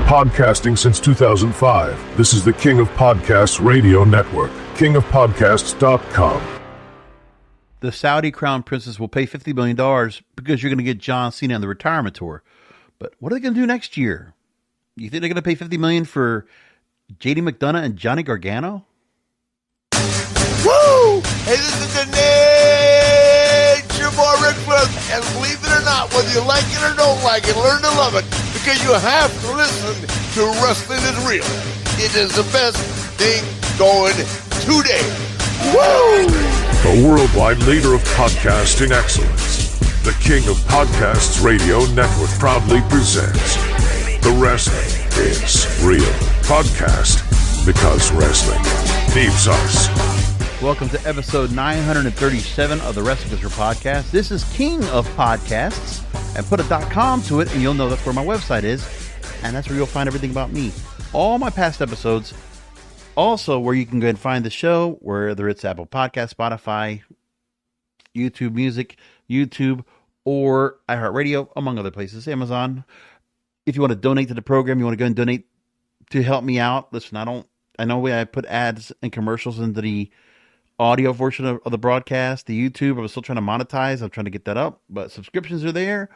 Podcasting since 2005. This is the King of Podcasts Radio Network. KingofPodcasts.com. The Saudi Crown Princess will pay $50 million because you're going to get John Cena on the retirement tour. But what are they going to do next year? You think they're going to pay $50 million for JD McDonough and Johnny Gargano? Woo! Hey, this is the Nature Boy Ric Flair. And believe it or not, whether you like it or don't like it, learn to love it. Because you have to listen to Wrestling is Real. It is the best thing going today. Woo! The worldwide leader of podcasting excellence. The King of Podcasts Radio Network proudly presents The Wrestling is Real podcast, because wrestling needs us. Welcome to episode 937 of the Wrestling is Real podcast. This is King of Podcasts, and put a .com to it and you'll know that's where my website is, and that's where you'll find everything about me. All my past episodes, also where you can go and find the show, whether it's Apple Podcasts, Spotify, YouTube Music, YouTube, or iHeartRadio, among other places, Amazon. If you want to donate to the program, you want to go and donate to help me out. Listen, I know I put ads and commercials into the audio version of the broadcast, the YouTube. I'm still trying to monetize. I'm trying to get that up, but subscriptions are there.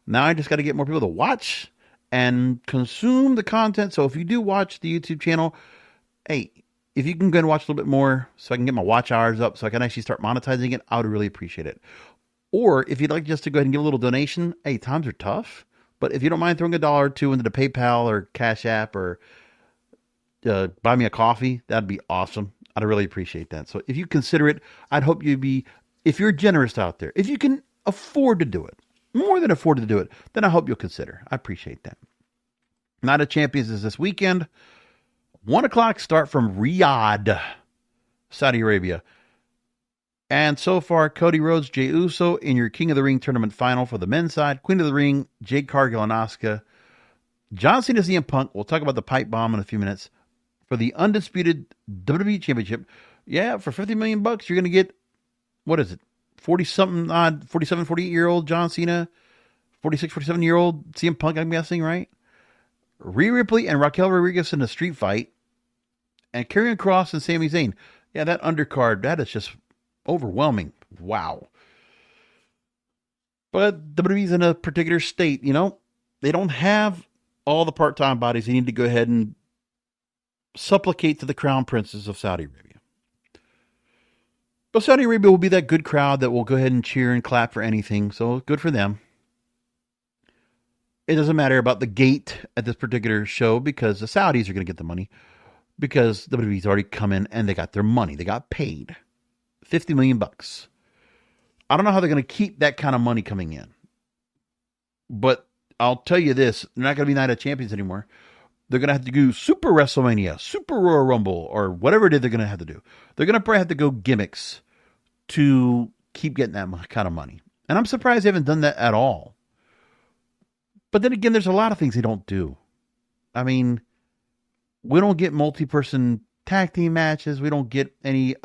Now I just got to get more people to watch and consume the content. So if you do watch the YouTube channel, hey, if you can go and watch a little bit more so I can get my watch hours up so I can actually start monetizing it, I would really appreciate it. Or if you'd like just to go ahead and get a little donation, hey, times are tough. But if you don't mind throwing $1 or $2 into the PayPal or Cash App or buy me a coffee, that'd be awesome. I'd really appreciate that. So if you consider it, I'd hope you'd be, if you're generous out there, if you can afford to do it, more than afford to do it, then I hope you'll consider. I appreciate that. Night of Champions is this weekend. 1 o'clock start from Riyadh, Saudi Arabia. And so far, Cody Rhodes, Jey Uso in your King of the Ring tournament final for the men's side. Queen of the Ring, Jade Cargill and Asuka. John Cena, CM Punk. We'll talk about the pipe bomb in a few minutes. For the undisputed WWE Championship. Yeah, for $50 million, you're going to get, what is it? 47, 48-year-old John Cena. 46, 47-year-old CM Punk, I'm guessing, right? Rhea Ripley and Raquel Rodriguez in a street fight. And Karrion Kross and Sami Zayn. Yeah, that undercard, that is just overwhelming. Wow. But WWE's in a particular state, you know. They don't have all the part-time bodies. They need to go ahead and supplicate to the crown princes of Saudi Arabia. But Saudi Arabia will be that good crowd that will go ahead and cheer and clap for anything. So good for them. It doesn't matter about the gate at this particular show because the Saudis are going to get the money because WWE's already come in and they got their money. They got paid $50 million. I don't know how they're going to keep that kind of money coming in. But I'll tell you this, they're not going to be Night of Champions anymore. They're going to have to do Super WrestleMania, Super Royal Rumble, or whatever it is they're going to have to do. They're going to probably have to go gimmicks to keep getting that kind of money. And I'm surprised they haven't done that at all. But then again, there's a lot of things they don't do. I mean, we don't get multi-person tag team matches. We don't get a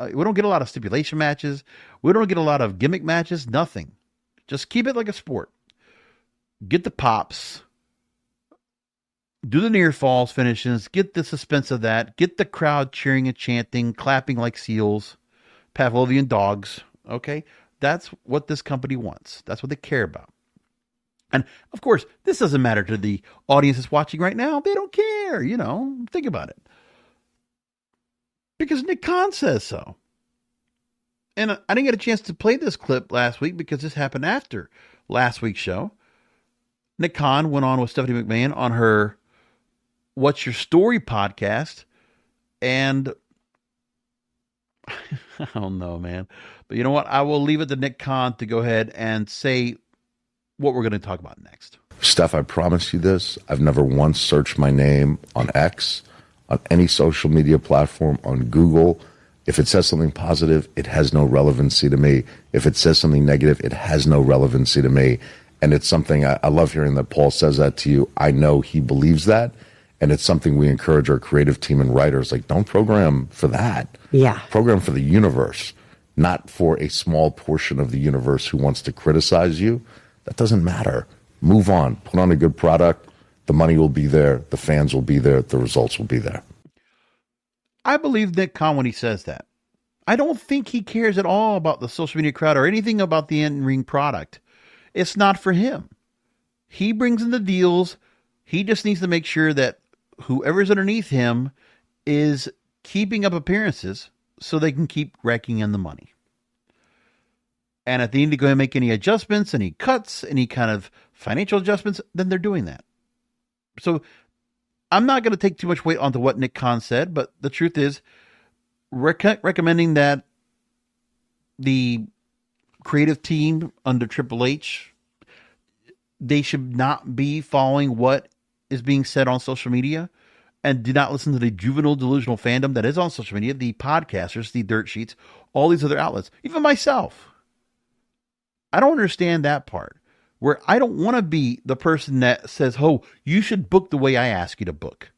lot of stipulation matches. We don't get a lot of gimmick matches. Nothing. Just keep it like a sport. Get the pops. Do the near falls finishes, get the suspense of that, get the crowd cheering and chanting, clapping like seals, Pavlovian dogs, okay? That's what this company wants. That's what they care about. And, of course, this doesn't matter to the audience that's watching right now. They don't care, you know. Think about it. Because Nick Khan says so. And I didn't get a chance to play this clip last week because this happened after last week's show. Nick Khan went on with Stephanie McMahon on her What's Your Story podcast. And I don't know, man. But you know what? I will leave it to Nick Khan to go ahead and say what we're going to talk about next. Steph, I promise you this. I've never once searched my name on X, on any social media platform, on Google. If it says something positive, it has no relevancy to me. If it says something negative, it has no relevancy to me. And it's something I love hearing that Paul says that to you. I know he believes that. And it's something we encourage our creative team and writers. Like, don't program for that. Yeah. Program for the universe, not for a small portion of the universe who wants to criticize you. That doesn't matter. Move on. Put on a good product. The money will be there. The fans will be there. The results will be there. I believe Nick Khan when he says that. I don't think he cares at all about the social media crowd or anything about the in-ring product. It's not for him. He brings in the deals. He just needs to make sure that whoever's underneath him is keeping up appearances so they can keep racking in the money. And if they need to go and make any adjustments, any cuts, any kind of financial adjustments, then they're doing that. So I'm not going to take too much weight onto what Nick Khan said, but the truth is recommending that the creative team under Triple H, they should not be following what is being said on social media, and do not listen to the juvenile delusional fandom that is on social media, the podcasters, the dirt sheets, all these other outlets, even myself. I don't understand that part, where I don't want to be the person that says, oh, you should book the way I ask you to book.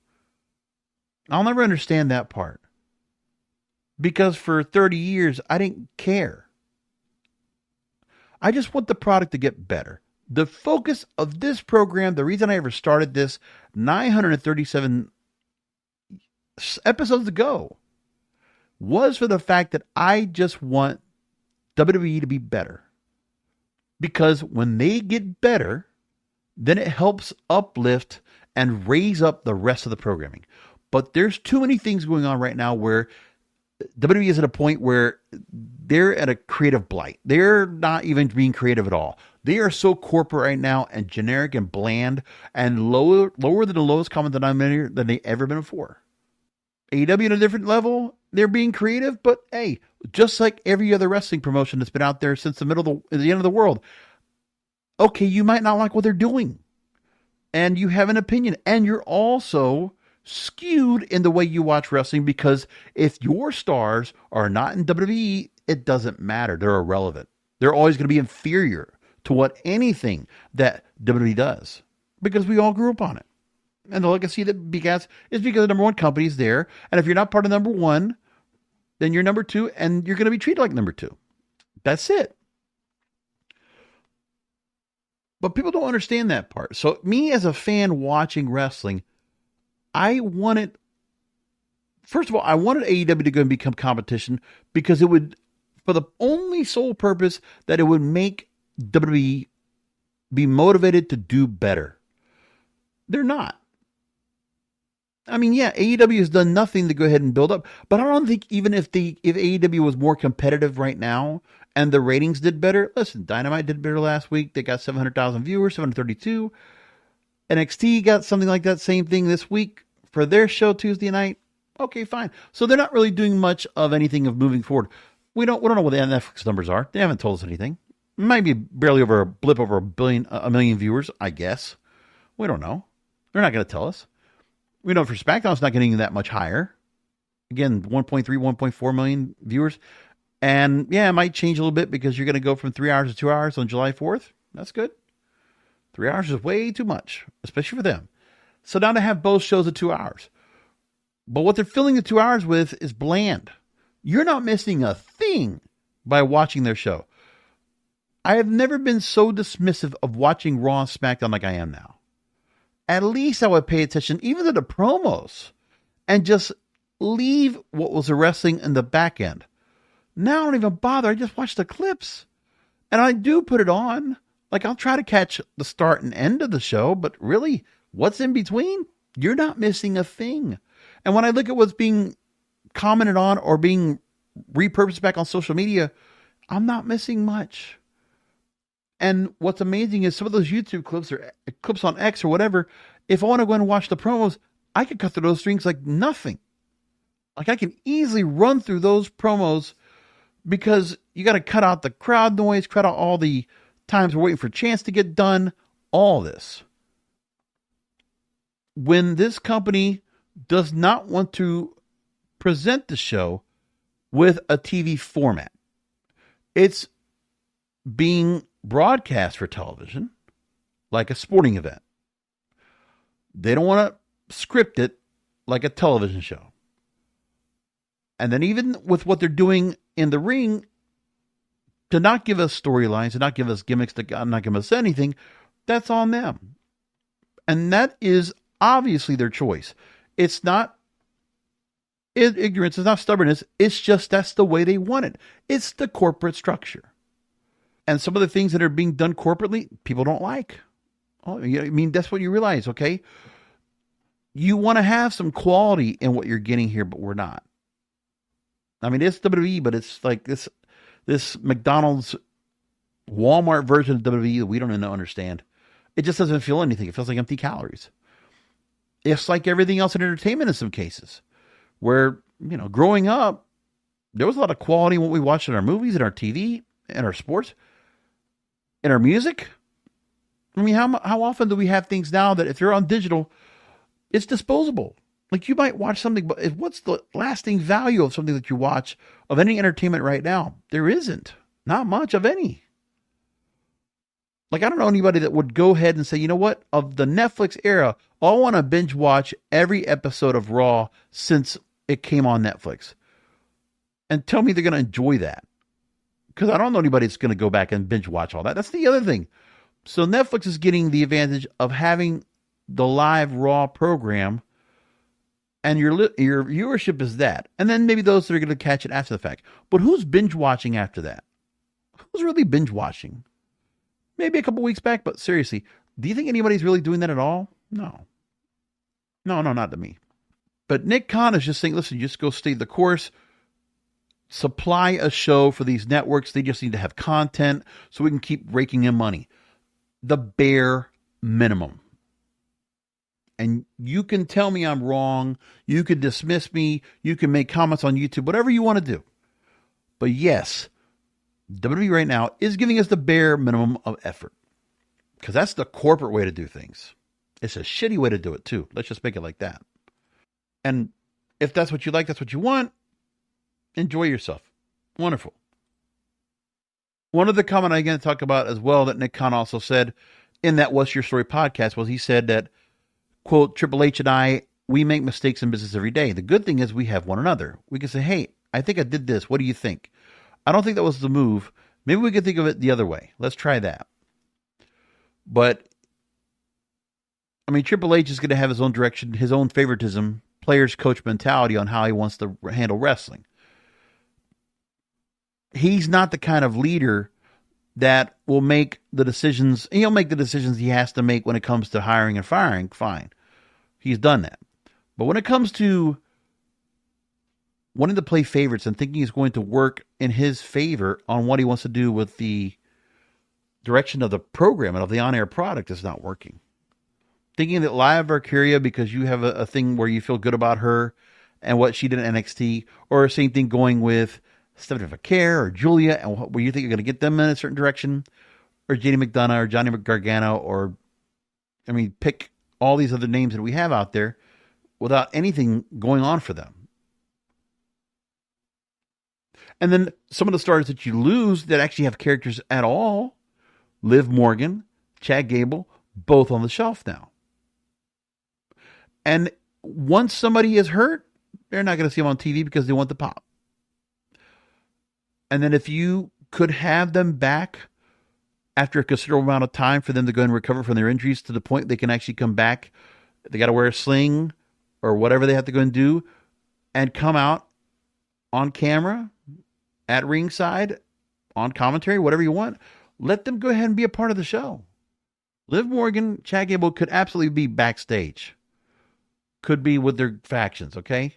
I'll never understand that part, because for 30 years, I didn't care. I just want the product to get better. The focus of this program, the reason I ever started this 937 episodes ago, was for the fact that I just want WWE to be better. Because when they get better, then it helps uplift and raise up the rest of the programming. But there's too many things going on right now where WWE is at a point where they're at a creative blight. They're not even being creative at all. They are so corporate right now and generic and bland and lower than the lowest common denominator than they ever been before. AEW at a different level, they're being creative, but hey, just like every other wrestling promotion that's been out there since the end of the world, okay, you might not like what they're doing, and you have an opinion, and you're also skewed in the way you watch wrestling, because if your stars are not in WWE, it doesn't matter. They're irrelevant. They're always going to be inferior to what anything that WWE does, because we all grew up on it. And the legacy that begins is because the number one company is there. And if you're not part of number one, then you're number two, and you're going to be treated like number two. That's it. But people don't understand that part. So me as a fan watching wrestling, I wanted AEW to go and become competition, because it would, for the only sole purpose that it would make WWE be motivated to do better. They're not. I mean, yeah, AEW has done nothing to go ahead and build up, but I don't think even if AEW was more competitive right now and the ratings did better, listen, Dynamite did better last week. They got 700,000 viewers, 732. NXT got something like that same thing this week for their show Tuesday night. Okay, fine. So they're not really doing much of anything of moving forward. We don't know what the Netflix numbers are. They haven't told us anything. Maybe barely over a blip over a million viewers, I guess. We don't know. They're not going to tell us. We know for SmackDown it's not getting that much higher. Again, 1.3, 1.4 million viewers. And yeah, it might change a little bit because you're going to go from 3 hours to 2 hours on July 4th. That's good. 3 hours is way too much, especially for them. So now to have both shows at 2 hours. But what they're filling the 2 hours with is bland. You're not missing a thing by watching their show. I have never been so dismissive of watching Raw and SmackDown like I am now. At least I would pay attention even to the promos and just leave what was the wrestling in the back end. Now I don't even bother. I just watch the clips. And I do put it on. Like, I'll try to catch the start and end of the show, but really, what's in between? You're not missing a thing. And when I look at what's being commented on or being repurposed back on social media, I'm not missing much. And what's amazing is some of those YouTube clips or clips on X or whatever, if I want to go and watch the promos, I can cut through those things like nothing. Like, I can easily run through those promos because you got to cut out the crowd noise, cut out all the times we're waiting for a chance to get done, all this. When this company does not want to present the show with a TV format, it's being broadcast for television like a sporting event. They don't want to script it like a television show. And then even with what they're doing in the ring, to not give us storylines, to not give us gimmicks, to not give us anything, that's on them. And that is obviously their choice. It's not ignorance, it's not stubbornness. It's just that's the way they want it. It's the corporate structure. And some of the things that are being done corporately, people don't like. Oh, I mean, that's what you realize, okay? You want to have some quality in what you're getting here, but we're not. I mean, it's WWE, but it's like this McDonald's Walmart version of WWE that we don't even understand. It just doesn't feel anything. It feels like empty calories. It's like everything else in entertainment in some cases, where, growing up, there was a lot of quality in what we watched in our movies, in our TV, in our sports, in our music. I mean, how often do we have things now that if they're on digital, it's disposable? Like, you might watch something, but what's the lasting value of something that you watch of any entertainment right now? There isn't. Not much of any. Like, I don't know anybody that would go ahead and say, you know what, of the Netflix era, I want to binge watch every episode of Raw since it came on Netflix. And tell me they're going to enjoy that. Because I don't know anybody that's going to go back and binge watch all that. That's the other thing. So Netflix is getting the advantage of having the live Raw program, and your viewership is that. And then maybe those that are going to catch it after the fact. But who's binge watching after that? Who's really binge watching? Maybe a couple weeks back, but seriously, do you think anybody's really doing that at all? No, not to me. But Nick Khan is just saying, listen, just go stay the course, supply a show for these networks. They just need to have content so we can keep raking in money. The bare minimum. And you can tell me I'm wrong. You can dismiss me. You can make comments on YouTube, whatever you want to do. But yes, WWE right now is giving us the bare minimum of effort, because that's the corporate way to do things. It's a shitty way to do it too. Let's just make it like that. And if that's what you like, that's what you want, enjoy yourself. Wonderful. One of the comment I'm going to talk about as well that Nick Khan also said in that What's Your Story podcast was he said that, quote, Triple H and I, we make mistakes in business every day. The good thing is we have one another. We can say, hey, I think I did this. What do you think? I don't think that was the move. Maybe we could think of it the other way. Let's try that. But, I mean, Triple H is going to have his own direction, his own favoritism, player's coach mentality on how he wants to handle wrestling. He's not the kind of leader that will make the decisions. He'll make the decisions he has to make when it comes to hiring and firing. Fine. He's done that. But when it comes to wanting to play favorites and thinking he's going to work in his favor on what he wants to do with the direction of the program and of the on-air product, is not working. Thinking that Laya Valkyria, because you have a thing where you feel good about her and what she did in NXT, or same thing going with Stephanie Vaquer or Julia, and where you think you're going to get them in a certain direction, or JD McDonough or Johnny Gargano, or, I mean, pick all these other names that we have out there without anything going on for them. And then some of the stars that you lose that actually have characters at all, Liv Morgan, Chad Gable, both on the shelf now. And once somebody is hurt, they're not going to see them on TV because they want the pop. And then if you could have them back after a considerable amount of time for them to go and recover from their injuries to the point they can actually come back, they got to wear a sling or whatever they have to go and do, and come out on camera, at ringside, on commentary, whatever you want, let them go ahead and be a part of the show. Liv Morgan, Chad Gable could absolutely be backstage. Could be with their factions, okay?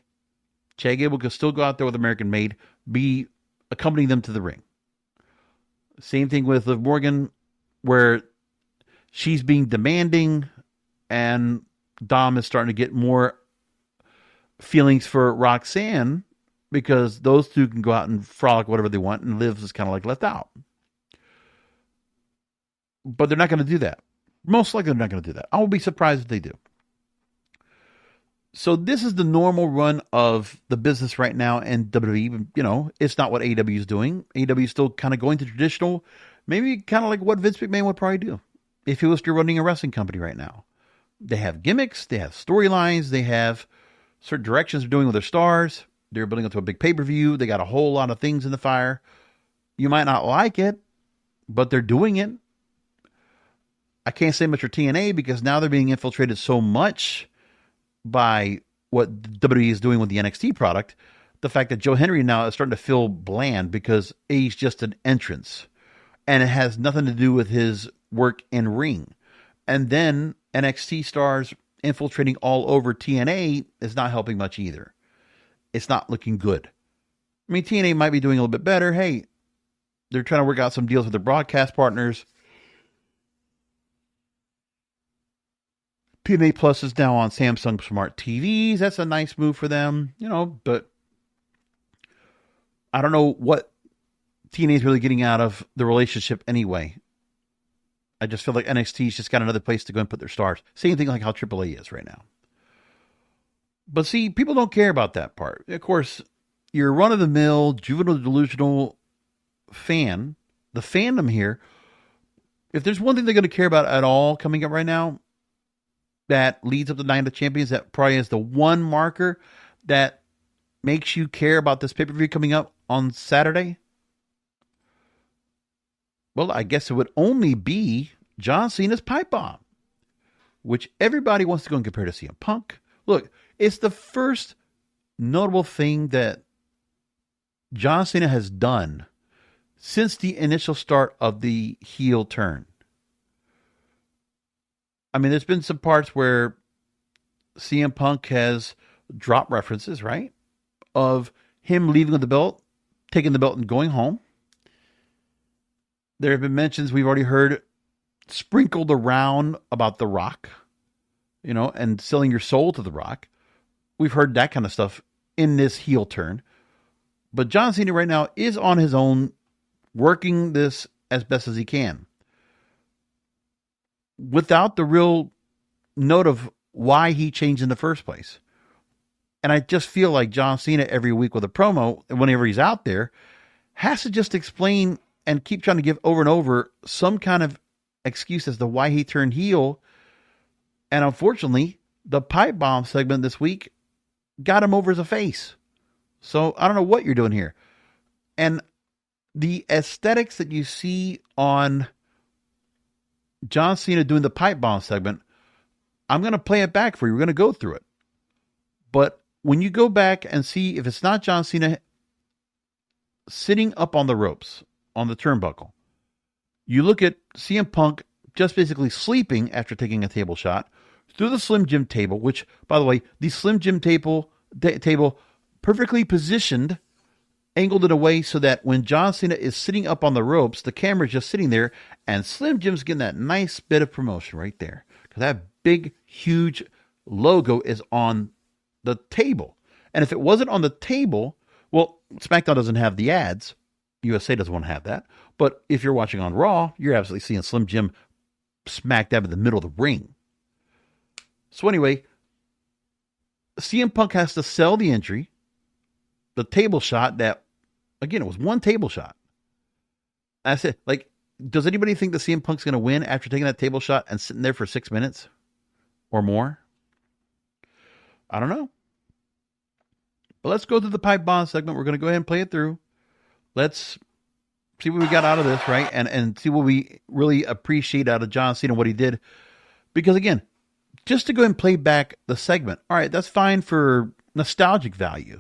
Chad Gable could still go out there with American Made, be accompanying them to the ring. Same thing with Liv Morgan, where she's being demanding and Dom is starting to get more feelings for Roxanne, because those two can go out and frolic whatever they want, and Liv is kind of like left out. But they're not going to do that. Most likely they're not going to do that. I will be surprised if they do. So this is the normal run of the business right now, and WWE, you know, it's not what AEW is doing. AEW is still kind of going to traditional, maybe kind of like what Vince McMahon would probably do if he was still running a wrestling company right now. They have gimmicks, they have storylines, they have certain directions they're doing with their stars. They're building up to a big pay-per-view. They got a whole lot of things in the fire. You might not like it, but they're doing it. I can't say much for TNA because now they're being infiltrated so much by what WWE is doing with the NXT product. The fact that Joe Henry now is starting to feel bland because he's just an entrance and it has nothing to do with his work in ring. And then NXT stars infiltrating all over TNA is not helping much either. It's not looking good. I mean, TNA might be doing a little bit better. Hey, they're trying to work out some deals with their broadcast partners. TNA Plus is now on Samsung Smart TVs. That's a nice move for them, but I don't know what TNA is really getting out of the relationship anyway. I just feel like NXT's just got another place to go and put their stars. Same thing like how AAA is right now. But see, people don't care about that part. Of course, you're a run-of-the-mill, juvenile, delusional fan. The fandom here, if there's one thing they're going to care about at all coming up right now, that leads up to Night of Champions, that probably is the one marker that makes you care about this pay-per-view coming up on Saturday. Well, I guess it would only be John Cena's pipe bomb, which everybody wants to go and compare to CM Punk. Look, it's the first notable thing that John Cena has done since the initial start of the heel turn. I mean, there's been some parts where CM Punk has dropped references, right? Of him leaving with the belt, taking the belt and going home. There have been mentions we've already heard sprinkled around about The Rock, and selling your soul to The Rock. We've heard that kind of stuff in this heel turn. But John Cena right now is on his own, working this as best as he can, without the real note of why he changed in the first place. And I just feel like John Cena every week with a promo, whenever he's out there, has to just explain and keep trying to give over and over some kind of excuse as to why he turned heel. And unfortunately, the pipe bomb segment this week got him over as a face. So I don't know what you're doing here. And the aesthetics that you see on John Cena doing the pipe bomb segment, I'm going to play it back for you. We're going to go through it. But when you go back and see if it's not John Cena sitting up on the ropes, on the turnbuckle, you look at CM Punk just basically sleeping after taking a table shot through the Slim Jim table, which, by the way, the Slim Jim table perfectly positioned, angled in a way so that when John Cena is sitting up on the ropes, the camera's just sitting there, and Slim Jim's getting that nice bit of promotion right there. Because that big, huge logo is on the table. And if it wasn't on the table, well, SmackDown doesn't have the ads. USA doesn't want to have that. But if you're watching on Raw, you're absolutely seeing Slim Jim smack dab in the middle of the ring. So anyway, CM Punk has to sell the entry, the table shot that, again, it was one table shot. I said, does anybody think that CM Punk's going to win after taking that table shot and sitting there for 6 minutes or more? I don't know. But let's go to the pipe bomb segment. We're going to go ahead and play it through. Let's see what we got out of this, right? And see what we really appreciate out of John Cena, what he did. Because again, just to go and play back the segment, all right, that's fine for nostalgic value.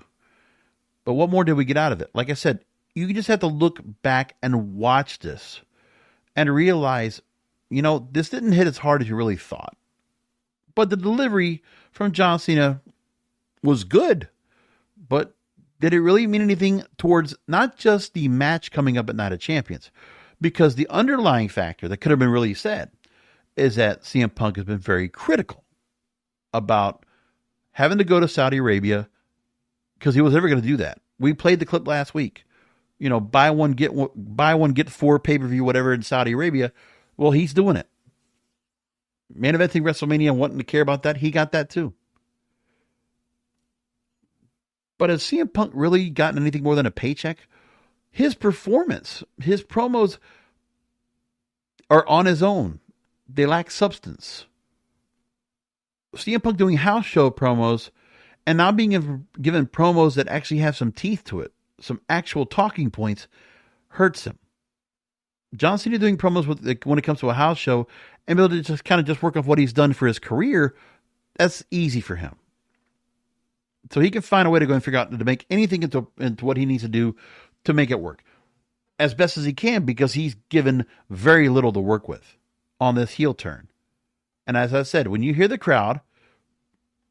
But what more did we get out of it? Like I said, you just have to look back and watch this and realize, this didn't hit as hard as you really thought. But the delivery from John Cena was good. But did it really mean anything towards not just the match coming up at Night of Champions? Because the underlying factor that could have been really said is that CM Punk has been very critical about having to go to Saudi Arabia because he was never going to do that. We played the clip last week. Buy one, get four pay-per-view, whatever in Saudi Arabia. Well, he's doing it. Main eventing WrestleMania, wanting to care about that, he got that too. But has CM Punk really gotten anything more than a paycheck? His performance, his promos are on his own. They lack substance. CM Punk doing house show promos and now being given promos that actually have some teeth to it, some actual talking points, hurts him. John Cena doing promos with, like, when it comes to a house show and be able to just kind of just work off what he's done for his career, that's easy for him. So he can find a way to go and figure out to make anything into what he needs to do to make it work as best as he can, because he's given very little to work with on this heel turn. And as I said, when you hear the crowd,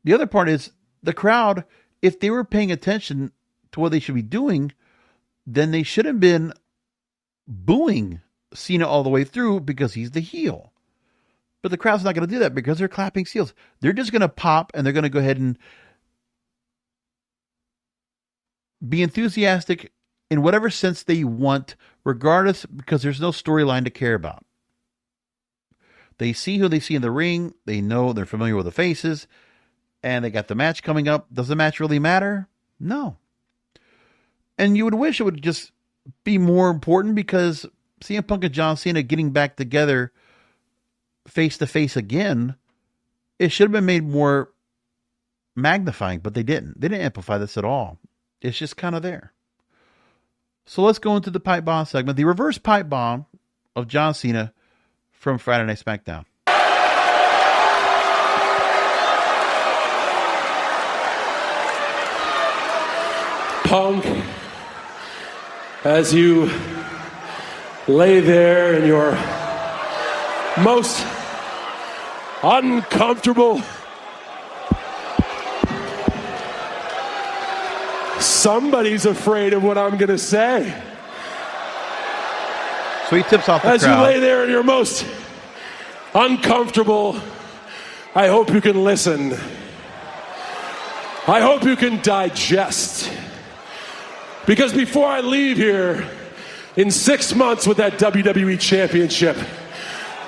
the other part is the crowd, if they were paying attention to what they should be doing, then they should have been booing Cena all the way through because he's the heel. But the crowd's not going to do that because they're clapping seals. They're just going to pop and they're going to go ahead and be enthusiastic in whatever sense they want, regardless, because there's no storyline to care about. They see who they see in the ring. They know, they're familiar with the faces, and they got the match coming up. Does the match really matter? No. And you would wish it would just be more important, because CM Punk and John Cena getting back together face to face again, it should have been made more magnifying, but they didn't. They didn't amplify this at all. It's just kind of there. So let's go into the pipe bomb segment. The reverse pipe bomb of John Cena from Friday Night SmackDown. Punk, as you lay there in your most uncomfortable, somebody's afraid of what I'm going to say. So he tips off the As crowd. you lay there in your most uncomfortable, I hope you can listen. I hope you can digest. Because before I leave here in 6 months with that WWE Championship,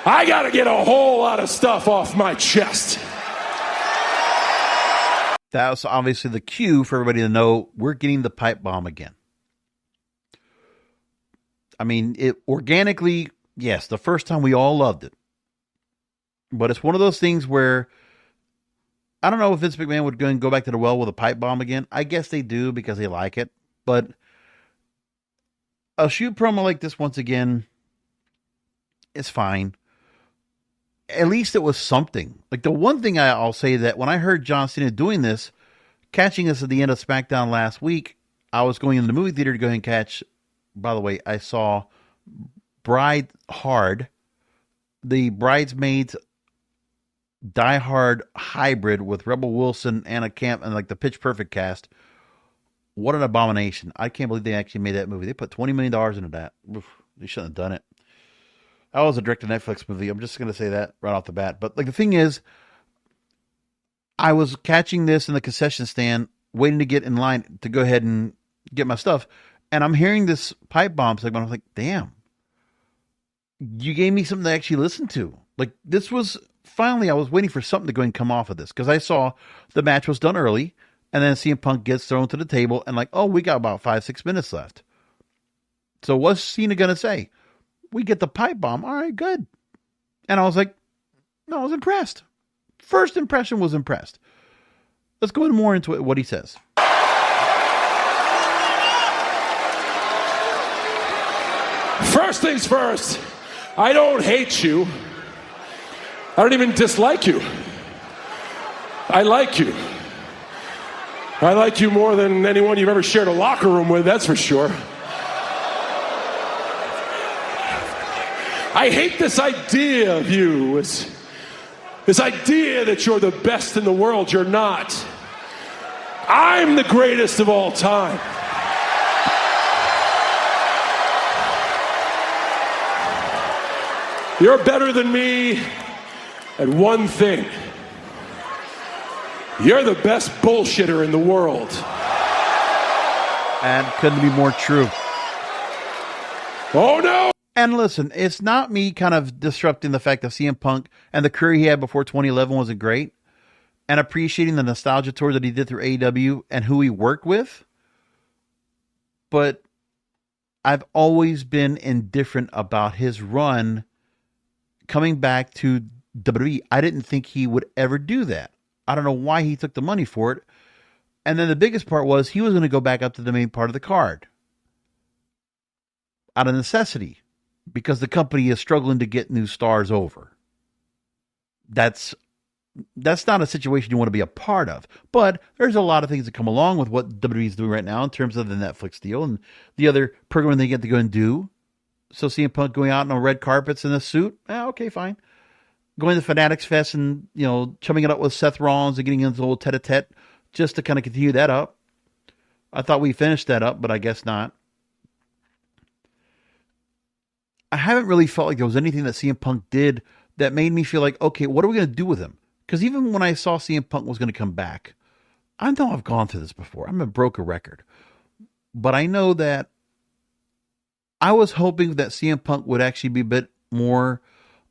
I got to get a whole lot of stuff off my chest. That was obviously the cue for everybody to know we're getting the pipe bomb again. I mean, it organically, yes, the first time we all loved it. But it's one of those things where I don't know if Vince McMahon would go back to the well with a pipe bomb again. I guess they do because they like it. But a shoot promo like this, once again, is fine. At least it was something. Like, the one thing I'll say that when I heard John Cena doing this, catching this at the end of SmackDown last week, I was going into the movie theater to go ahead and catch. By the way, I saw Bride Hard, the Bridesmaids Die Hard hybrid with Rebel Wilson, Anna Camp, and like the Pitch Perfect cast. What an abomination. I can't believe they actually made that movie. They put $20 million into that. Oof, they shouldn't have done it. That was a direct-to-Netflix movie. I'm just going to say that right off the bat. But like, the thing is, I was catching this in the concession stand, waiting to get in line to go ahead and get my stuff. And I'm hearing this pipe bomb segment. I was like, damn. You gave me something to actually listen to. Like, this was, finally, I was waiting for something to go and come off of this. Because I saw the match was done early. And then CM Punk gets thrown to the table. And like, oh, we got about 5-6 minutes left. So what's Cena going to say? We get the pipe bomb. All right, good. And I was like, no, I was impressed. First impression was impressed. Let's go more into it, what he says. First things first, I don't hate you. I don't even dislike you. I like you. I like you more than anyone you've ever shared a locker room with, that's for sure. I hate this idea of you, this idea that you're the best in the world. You're not. I'm the greatest of all time. You're better than me at one thing. You're the best bullshitter in the world. And couldn't be more true. Oh no! And listen, it's not me kind of disrupting the fact that CM Punk and the career he had before 2011 wasn't great, and appreciating the nostalgia tour that he did through AEW and who he worked with. But I've always been indifferent about his run coming back to WWE. I didn't think he would ever do that. I don't know why he took the money for it. And then the biggest part was he was going to go back up to the main part of the card out of necessity. because the company is struggling to get new stars over. That's not a situation you want to be a part of. But there's a lot of things that come along with what WWE is doing right now in terms of the Netflix deal and the other programming they get to go and do. So CM Punk going out on red carpets in a suit, okay, fine. Going to Fanatics Fest and, chumming it up with Seth Rollins and getting into a little tete-a-tete just to kind of continue that up. I thought we finished that up, but I guess not. I haven't really felt like there was anything that CM Punk did that made me feel like, okay, what are we going to do with him? Because even when I saw CM Punk was going to come back, I know I've gone through this before. I'm a broken record. But I know that I was hoping that CM Punk would actually be a bit more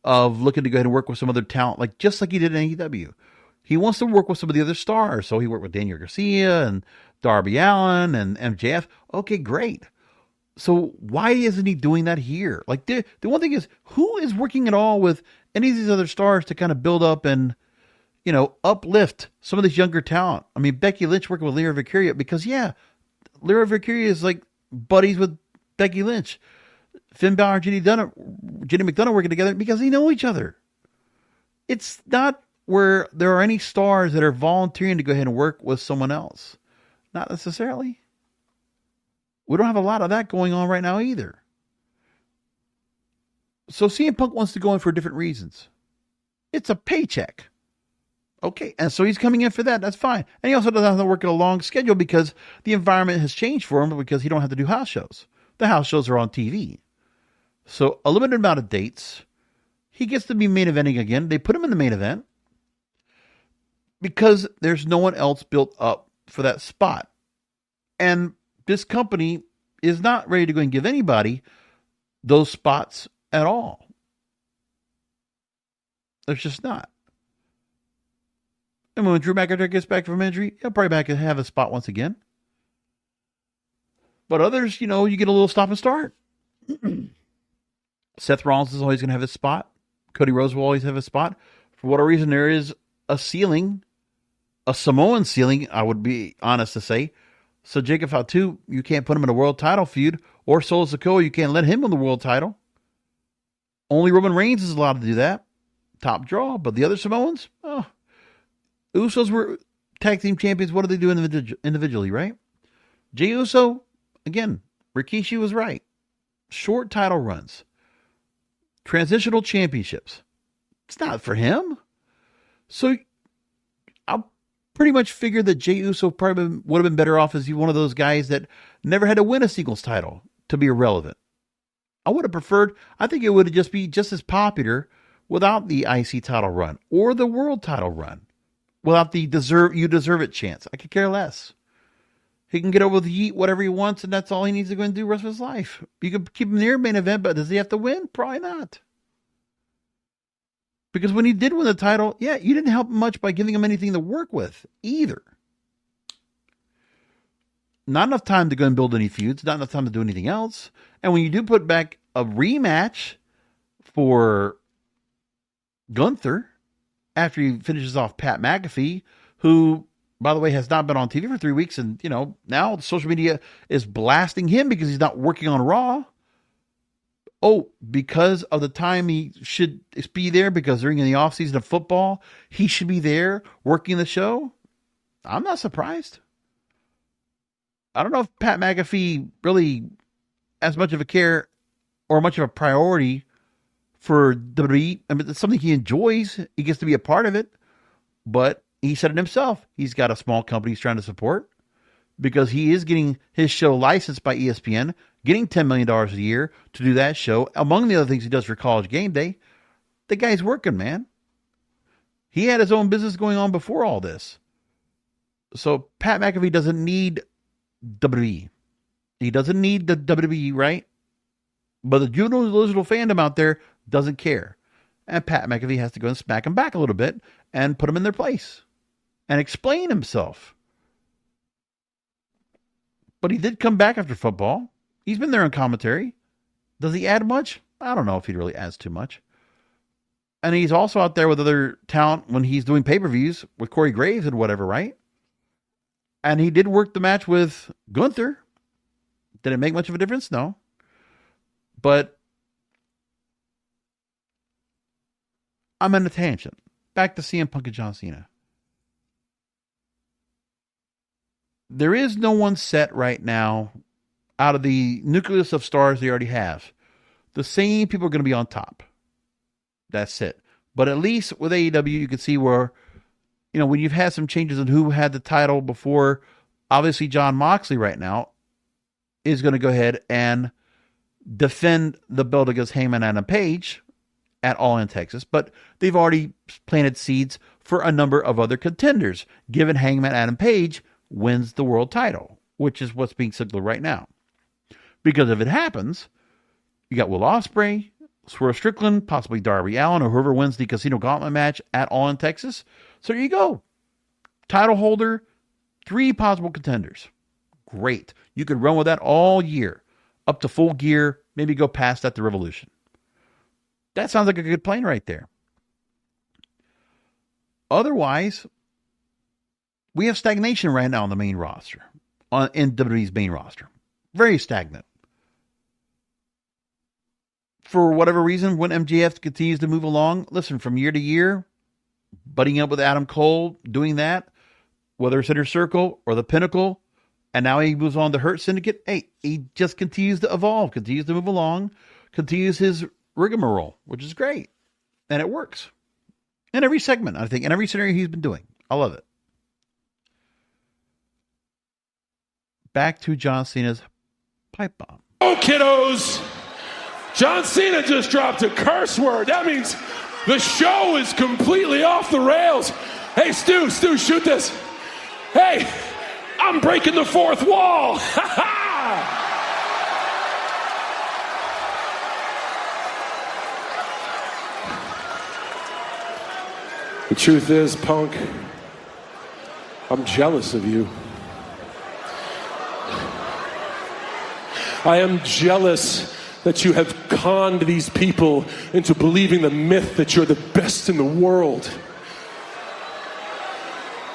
of looking to go ahead and work with some other talent, just like he did in AEW. He wants to work with some of the other stars. So he worked with Daniel Garcia and Darby Allin and MJF. Okay, great. So why isn't he doing that here? The one thing is, who is working at all with any of these other stars to kind of build up and, uplift some of this younger talent? I mean, Becky Lynch working with Lyra Valkyria because, Lyra Valkyria is like buddies with Becky Lynch. Finn Balor and Jenny McDonough working together because they know each other. It's not where there are any stars that are volunteering to go ahead and work with someone else. Not necessarily. We don't have a lot of that going on right now either. So CM Punk wants to go in for different reasons. It's a paycheck. Okay, and so he's coming in for that. That's fine. And he also doesn't have to work a long schedule because the environment has changed for him because he don't have to do house shows. The house shows are on TV. So a limited amount of dates. He gets to be main eventing again. They put him in the main event because there's no one else built up for that spot. And this company is not ready to go and give anybody those spots at all. There's just not. And when Drew McIntyre gets back from injury, he'll probably back and have a spot once again. But others, you get a little stop and start. Seth Rollins is always going to have his spot. Cody Rhodes will always have a spot. For whatever reason, there is a ceiling, a Samoan ceiling, I would be honest to say. So Jacob Fatu, you can't put him in a world title feud. Or Solo Sikoa, you can't let him win the world title. Only Roman Reigns is allowed to do that. Top draw. But the other Samoans, Usos were tag team champions. What do they do individually, right? Jey Uso, again, Rikishi was right. Short title runs. Transitional championships. It's not for him. So I pretty much figured that Jey Uso probably would have been better off as one of those guys that never had to win a singles title to be irrelevant. I would have preferred, I think it would have just be just as popular without the IC title run or the world title run. Without the you deserve it chance. I could care less. He can get over the yeet whatever he wants, and that's all he needs to go and do the rest of his life. You can keep him near main event, but does he have to win? Probably not. Because when he did win the title, you didn't help him much by giving him anything to work with either. Not enough time to go and build any feuds, not enough time to do anything else. And when you do put back a rematch for Gunther, after he finishes off Pat McAfee, who, by the way, has not been on TV for 3 weeks. And, now social media is blasting him because he's not working on Raw. Oh, because of the time he should be there, because during the offseason of football, he should be there working the show. I'm not surprised. I don't know if Pat McAfee really as much of a care or much of a priority for WWE. I mean, it's something he enjoys. He gets to be a part of it. But he said it himself. He's got a small company he's trying to support because he is getting his show licensed by ESPN, getting $10 million a year to do that show. Among the other things he does for College Game Day, the guy's working, man. He had his own business going on before all this. So Pat McAfee doesn't need WWE. He doesn't need the WWE, right? But the delusional fandom out there doesn't care. And Pat McAfee has to go and smack him back a little bit and put him in their place and explain himself. But he did come back after football. He's been there on commentary. Does he add much? I don't know if he really adds too much. And he's also out there with other talent when he's doing pay-per-views with Corey Graves and whatever, right? And he did work the match with Gunther. Did it make much of a difference? No. But I'm on a tangent. Back to CM Punk and John Cena. There is no one set right now out of the nucleus of stars they already have. The same people are going to be on top. That's it. But at least with AEW, you can see where, when you've had some changes in who had the title before, obviously Jon Moxley right now is going to go ahead and defend the belt against Hangman Adam Page at All In Texas. But they've already planted seeds for a number of other contenders, given Hangman Adam Page wins the world title, which is what's being signaled right now. Because if it happens, you got Will Ospreay, Swerve Strickland, possibly Darby Allin, or whoever wins the Casino Gauntlet match at All In Texas. So there you go. Title holder, 3 possible contenders. Great. You could run with that all year, up to Full Gear, maybe go past that to Revolution. That sounds like a good plan right there. Otherwise, we have stagnation right now on the main roster, in WWE's main roster. Very stagnant. For whatever reason, when MJF continues to move along, listen, from year to year, butting up with Adam Cole, doing that, whether it's Inner Circle or the Pinnacle, and now he moves on to Hurt Syndicate, hey, he just continues to evolve, continues to move along, continues his rigmarole, which is great. And it works. In every segment, I think, in every scenario he's been doing. I love it. Back to John Cena's pipe bomb. Oh, kiddos! John Cena just dropped a curse word. That means the show is completely off the rails. Hey, Stu, shoot this. Hey, I'm breaking the fourth wall. Ha ha! The truth is, Punk, I'm jealous of you. I am jealous that you have conned these people into believing the myth that you're the best in the world.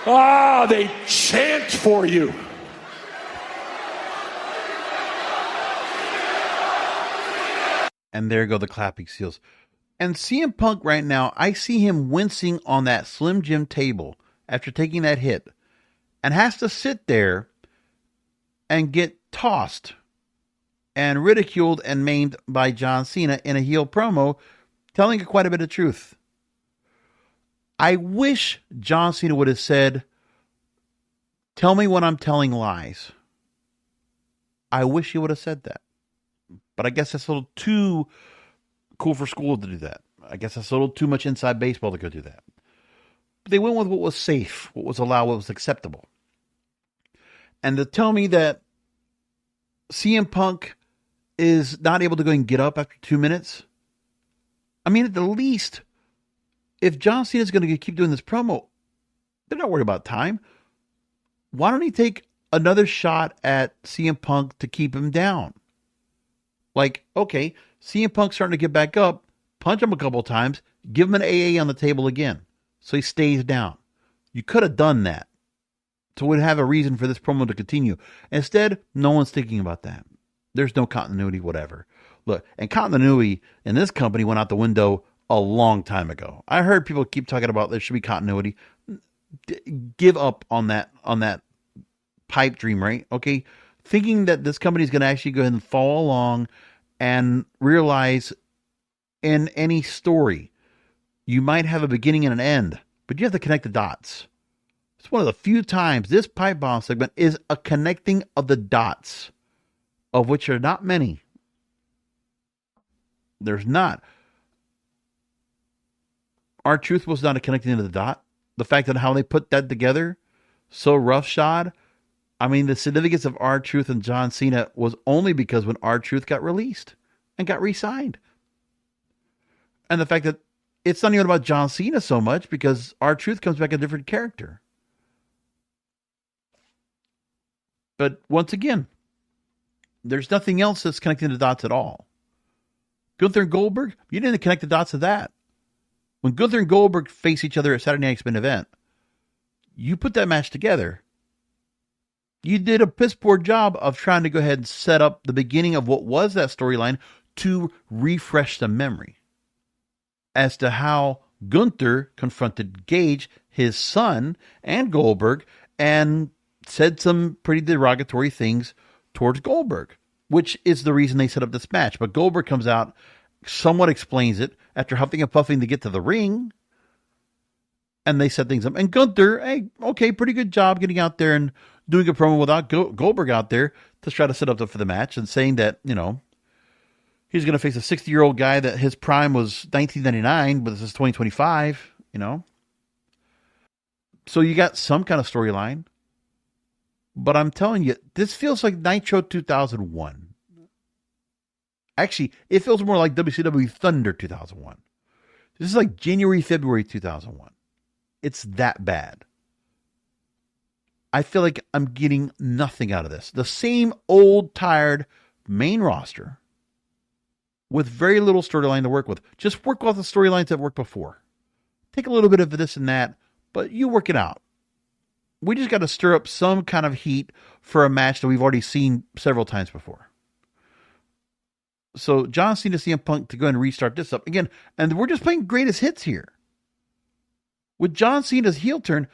They chant for you. And there go the clapping seals. And CM Punk right now, I see him wincing on that Slim Jim table after taking that hit and has to sit there and get tossed and ridiculed and maimed by John Cena in a heel promo, telling quite a bit of truth. I wish John Cena would have said, "Tell me when I'm telling lies." I wish he would have said that. But I guess that's a little too cool for school to do that. I guess that's a little too much inside baseball to go do that. But they went with what was safe, what was allowed, what was acceptable. And to tell me that CM Punk is not able to go and get up after 2 minutes, I mean, at the least, if John Cena is going to keep doing this promo, they're not worried about time. Why don't he take another shot at CM Punk to keep him down? Like, okay, CM Punk's starting to get back up, punch him a couple of times, give him an AA on the table again, so he stays down. You could have done that, so we'd have a reason for this promo to continue. Instead, no one's thinking about that. There's no continuity, whatever. Look, and continuity in this company went out the window a long time ago. I heard people keep talking about there should be continuity. Give up on that pipe dream, right? Okay, thinking that this company is going to actually go ahead and follow along and realize in any story, you might have a beginning and an end, but you have to connect the dots. It's one of the few times this pipe bomb segment is a connecting of the dots, of which are not many. There's not. R-Truth was not a connecting to the dot. The fact that how they put that together, so roughshod. I mean, the significance of R-Truth and John Cena was only because when R-Truth got released and got re-signed. And the fact that it's not even about John Cena so much because R-Truth comes back a different character. But once again, there's nothing else that's connecting the dots at all. Gunther and Goldberg, you didn't connect the dots to that. When Gunther and Goldberg face each other at Saturday Night's main event, you put that match together. You did a piss poor job of trying to go ahead and set up the beginning of what was that storyline to refresh the memory as to how Gunther confronted Gage, his son, and Goldberg, and said some pretty derogatory things towards Goldberg, which is the reason they set up this match. But Goldberg comes out, somewhat explains it after huffing and puffing to get to the ring, and they set things up. And Gunther, hey, okay, pretty good job getting out there and doing a promo without Goldberg out there to try to set up for the match and saying that, he's going to face a 60-year-old guy that his prime was 1999, but this is 2025, So you got some kind of storyline. But I'm telling you, this feels like Nitro 2001. Actually, it feels more like WCW Thunder 2001. This is like January, February 2001. It's that bad. I feel like I'm getting nothing out of this. The same old, tired main roster with very little storyline to work with. Just work off the storylines that worked before. Take a little bit of this and that, but you work it out. We just got to stir up some kind of heat for a match that we've already seen several times before. So John Cena, CM Punk to go and restart this up again. And we're just playing greatest hits here. With John Cena's heel turn,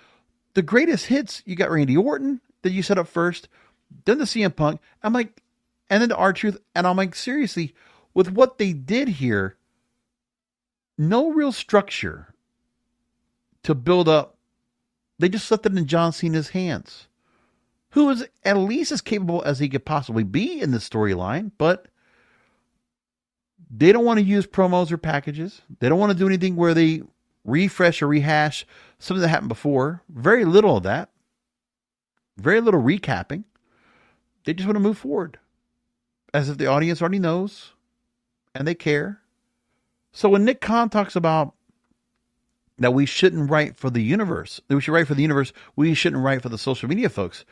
the greatest hits, you got Randy Orton that you set up first, then the CM Punk. I'm like, and then the R-Truth. And I'm like, seriously, with what they did here, no real structure to build up. They just left it in John Cena's hands, who is at least as capable as he could possibly be in this storyline, but they don't want to use promos or packages. They don't want to do anything where they refresh or rehash something that happened before. Very little of that. Very little recapping. They just want to move forward as if the audience already knows and they care. So when Nick Khan talks about that we shouldn't write for the universe, that we should write for the universe, we shouldn't write for the social media folks.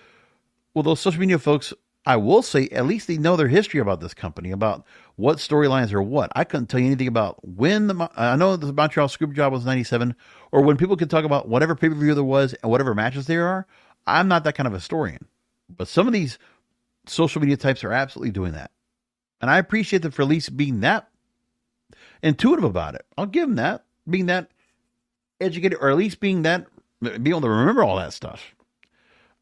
Well, those social media folks, I will say, at least they know their history about this company, about what storylines are what. I couldn't tell you anything about when I know the Montreal Screwjob was 97, or when people could talk about whatever pay-per-view there was and whatever matches there are. I'm not that kind of a historian. But some of these social media types are absolutely doing that. And I appreciate them for at least being that intuitive about it. I'll give them that, being that educated, or at least being able to remember all that stuff.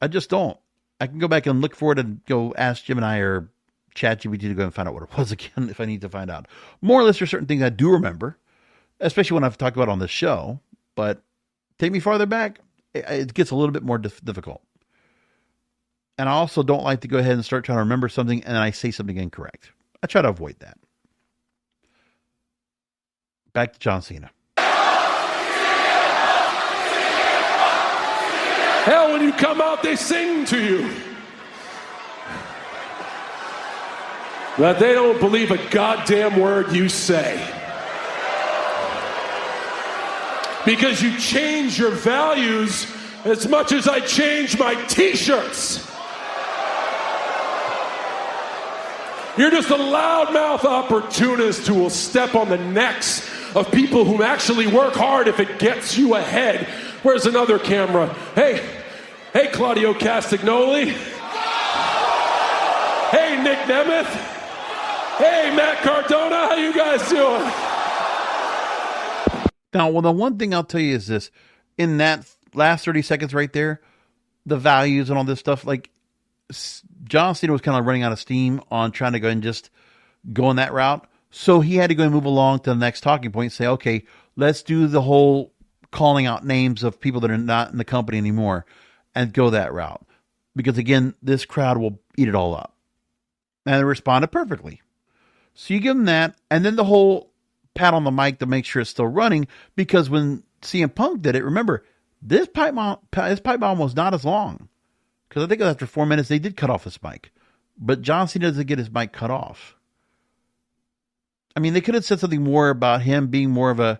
I just don't. I can go back and look for it and go ask Gemini or ChatGPT to go and find out what it was again if I need to find out. More or less, there's certain things I do remember, especially when I've talked about on the show. But take me farther back, it gets a little bit more difficult. And I also don't like to go ahead and start trying to remember something and I say something incorrect. I try to avoid that. Back to John Cena. Hell, when you come out, they sing to you. But they don't believe a goddamn word you say. Because you change your values as much as I change my t-shirts. You're just a loudmouth opportunist who will step on the necks of people who actually work hard if it gets you ahead. Where's another camera? Hey, Claudio Castagnoli. Hey, Nick Nemeth. Hey, Matt Cardona. How you guys doing? Now, well, the one thing I'll tell you is this. In that last 30 seconds right there, the values and all this stuff, like John Cena was kind of running out of steam on trying to go and just go in that route. So he had to go and move along to the next talking point and say, okay, let's do the whole calling out names of people that are not in the company anymore and go that route. Because again, this crowd will eat it all up. And they responded perfectly. So you give them that, and then the whole pat on the mic to make sure it's still running, because when CM Punk did it, remember, this pipe bomb was not as long. Because I think after 4 minutes, they did cut off his mic. But John Cena doesn't get his mic cut off. I mean, they could have said something more about him being more of a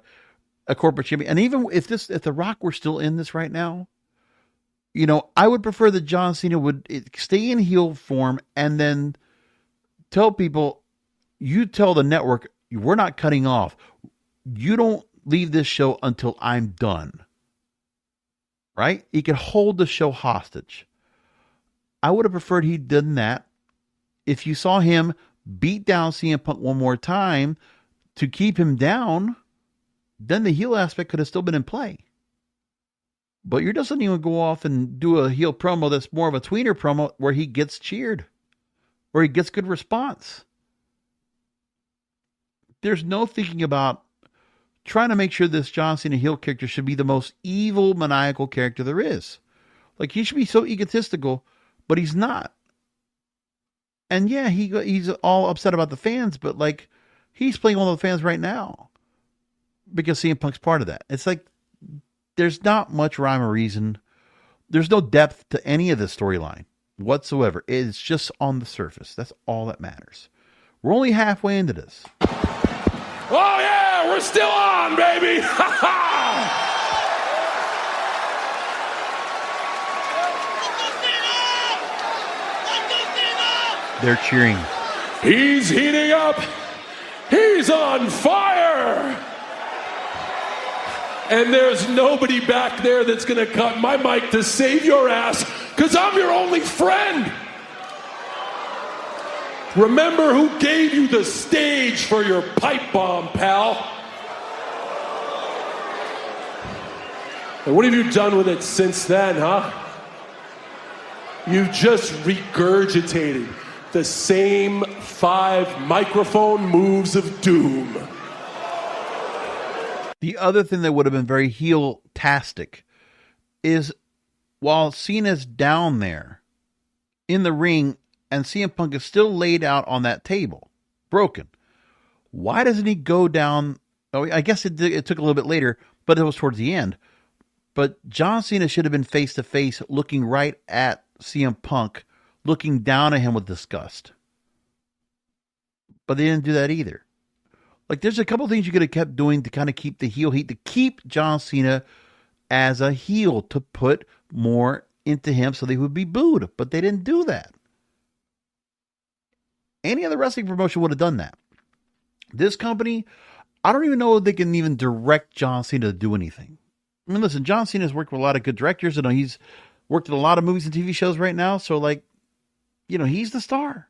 corporate champion. And even if The Rock were still in this right now, I would prefer that John Cena would stay in heel form and then tell people, you tell the network, we're not cutting off. You don't leave this show until I'm done. Right? He could hold the show hostage. I would have preferred he'd done that. If you saw him beat down CM Punk one more time to keep him down, then the heel aspect could have still been in play. But you're just letting him go off and do a heel promo that's more of a tweener promo where he gets cheered, where he gets good response. There's no thinking about trying to make sure this John Cena heel character should be the most evil, maniacal character there is. Like, he should be so egotistical, but he's not. And yeah, he's all upset about the fans, but like, he's playing all the fans right now because CM Punk's part of that. It's like, there's not much rhyme or reason. There's no depth to any of this storyline whatsoever. It's just on the surface. That's all that matters. We're only halfway into this. Oh yeah, we're still on, baby. Ha ha. They're cheering. He's heating up. He's on fire. And there's nobody back there that's going to cut my mic to save your ass, because I'm your only friend. Remember who gave you the stage for your pipe bomb, pal. And what have you done with it since then, huh? You've just regurgitated the same 5 microphone moves of doom. The other thing that would have been very heel-tastic is while Cena's down there in the ring and CM Punk is still laid out on that table, broken, why doesn't he go down? Oh, I guess it took a little bit later, but it was towards the end. But John Cena should have been face-to-face looking right at CM Punk, looking down at him with disgust. But they didn't do that either. Like, there's a couple things you could have kept doing to kind of keep the heel heat, to keep John Cena as a heel, to put more into him so they would be booed. But they didn't do that. Any other wrestling promotion would have done that. This company, I don't even know if they can even direct John Cena to do anything. I mean, listen, John Cena's worked with a lot of good directors, and he's worked in a lot of movies and TV shows right now. So, like, you know, he's the star.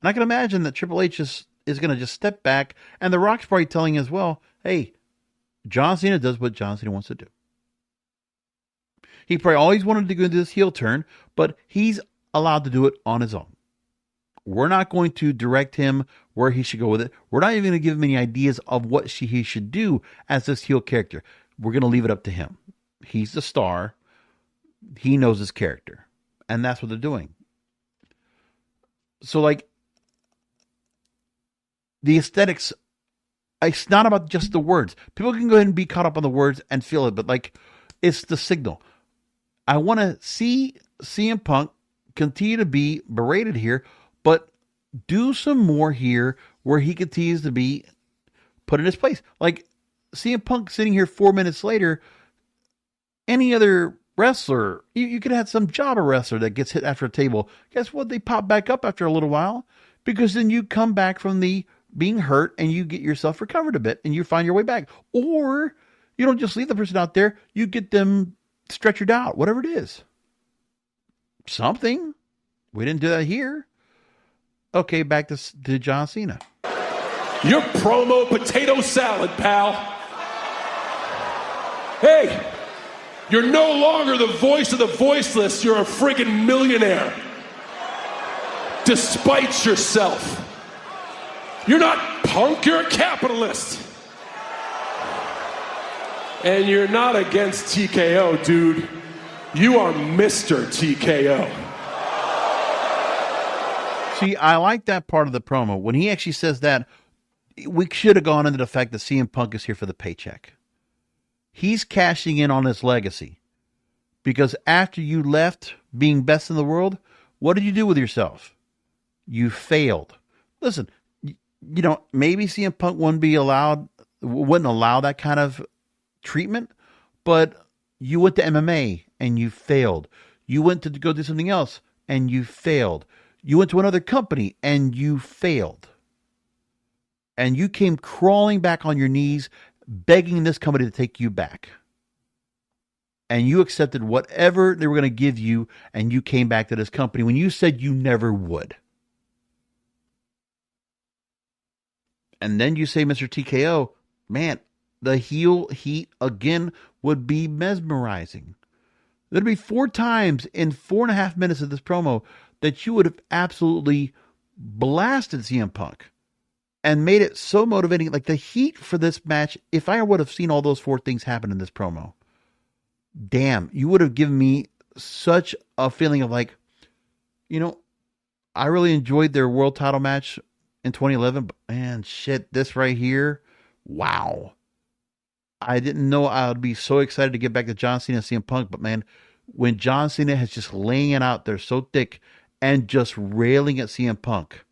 And I can imagine that Triple H is going to just step back, and The Rock's probably telling as well, hey, John Cena does what John Cena wants to do. He probably always wanted to go into this heel turn, but he's allowed to do it on his own. We're not going to direct him where he should go with it. We're not even going to give him any ideas of what he should do as this heel character. We're going to leave it up to him. He's the star. He knows his character. And that's what they're doing. So, like, the aesthetics, it's not about just the words. People can go ahead and be caught up on the words and feel it, but, like, it's the signal. I want to see CM Punk continue to be berated here, but do some more here where he continues to be put in his place. Like, CM Punk sitting here 4 minutes later, any other wrestler, you could have had some jobber wrestler that gets hit after a table. Guess what? They pop back up after a little while, because then you come back from the being hurt and you get yourself recovered a bit and you find your way back. Or you don't just leave the person out there, you get them stretchered out, whatever it is. Something. We didn't do that here. Okay, back to John Cena. Your promo potato salad, pal. Hey, you're no longer the voice of the voiceless. You're a friggin' millionaire. Despite yourself. You're not Punk, you're a capitalist. And you're not against TKO, dude. You are Mr. TKO. See, I like that part of the promo. When he actually says that, we should have gone into the fact that CM Punk is here for the paycheck. He's cashing in on his legacy. Because after you left being best in the world, what did you do with yourself? You failed. Listen, you know, maybe CM Punk wouldn't allow that kind of treatment, but you went to MMA and you failed. You went to go do something else and you failed. You went to another company and you failed. And you came crawling back on your knees, begging this company to take you back. And you accepted whatever they were going to give you, and you came back to this company when you said you never would. And then you say, Mr. TKO, man, the heel heat again would be mesmerizing. There'd be 4 times in 4.5 minutes of this promo that you would have absolutely blasted CM Punk and made it so motivating. Like the heat for this match, if I would have seen all those 4 things happen in this promo, damn, you would have given me such a feeling of like, I really enjoyed their world title match in 2011, but man, shit, this right here, wow. I didn't know I would be so excited to get back to John Cena and CM Punk, but man, when John Cena has just laying it out there so thick and just railing at CM Punk,